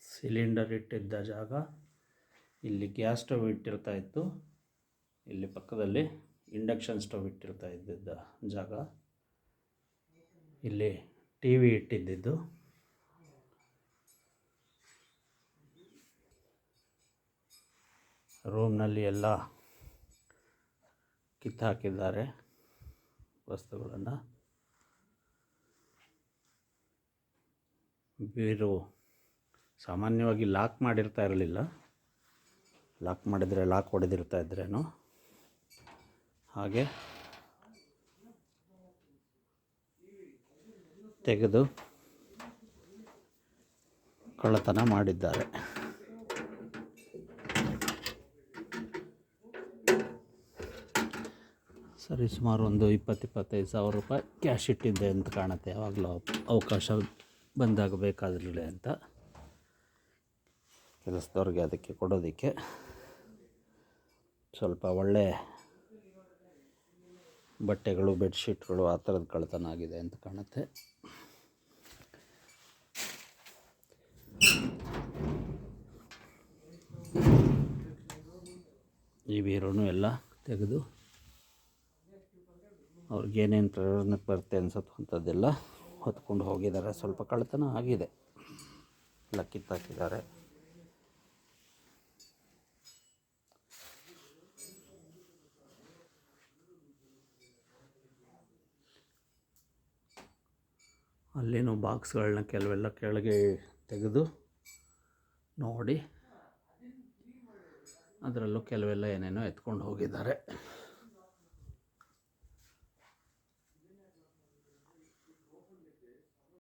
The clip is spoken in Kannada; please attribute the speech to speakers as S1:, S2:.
S1: ಸಿಲಿಂಡರ್ ಇಟ್ಟಿದ್ದ ಜಾಗ, ಇಲ್ಲಿ ಗ್ಯಾಸ್ ಸ್ಟವ್ ಇಟ್ಟಿರ್ತಾ ಇತ್ತು, ಇಲ್ಲಿ ಪಕ್ಕದಲ್ಲಿ ಇಂಡಕ್ಷನ್ ಸ್ಟವ್ ಇಟ್ಟಿರ್ತಾ ಇದ್ದಿದ್ದ ಜಾಗ, ಇಲ್ಲಿ ಟಿ ವಿ ಇಟ್ಟಿದ್ದಿದ್ದು, ರೂಮ್ನಲ್ಲಿ ಎಲ್ಲ ಕಿತ್ತಾಕಿದ್ದಾರೆ ವಸ್ತುಗಳನ್ನು. ಬೀರು ಸಾಮಾನ್ಯವಾಗಿ ಲಾಕ್ ಮಾಡಿರ್ತಾ ಇರಲಿಲ್ಲ, ಲಾಕ್ ಮಾಡಿದರೆ ಲಾಕ್ ಹೊಡೆದಿರ್ತಾ ಇದ್ರೇನೋ ಹಾಗೆ ತೆಗೆದು ಕಳ್ಳತನ ಮಾಡಿದ್ದಾರೆ. ಸರಿ, ಸುಮಾರು ಒಂದು 20-25 ಸಾವಿರ ರೂಪಾಯಿ ಕ್ಯಾಶ್ ಇಟ್ಟಿದ್ದೆ ಅಂತ ಕಾಣುತ್ತೆ. ಯಾವಾಗಲೂ ಅವಕಾಶ ಬಂದಾಗ ಬೇಕಾದಿರಲಿ ಅಂತ ಕೆಲಸದವ್ರಿಗೆ ಅದಕ್ಕೆ ಕೊಡೋದಕ್ಕೆ. ಸ್ವಲ್ಪ ಒಳ್ಳೆ ಬಟ್ಟೆಗಳು, ಬೆಡ್ಶೀಟ್ಗಳು ಆ ಥರದ್ದು ಕಳ್ಳತನ ಆಗಿದೆ ಅಂತ ಕಾಣುತ್ತೆ. ಈ ಬೀರೂನು ಎಲ್ಲ ತೆಗೆದು ಅವ್ರಿಗೇನೇನು ಪ್ರಯೋಜನಕ್ಕೆ ಬರುತ್ತೆ ಅನ್ಸತ್ತಂಥದ್ದೆಲ್ಲ ಹೊತ್ಕೊಂಡು ಹೋಗಿದ್ದಾರೆ. ಸ್ವಲ್ಪ ಕಳ್ಳತನ ಆಗಿದೆ, ಎಲ್ಲ ಕಿತ್ತಾಕಿದ್ದಾರೆ. ಅಲ್ಲೇನೋ ಬಾಕ್ಸ್ಗಳನ್ನ ಕೆಲವೆಲ್ಲ ಕೆಳಗೆ ತೆಗೆದು ನೋಡಿ, ಅದರಲ್ಲೂ ಕೆಲವೆಲ್ಲ ಏನೇನೋ ಎತ್ಕೊಂಡು ಹೋಗಿದ್ದಾರೆ.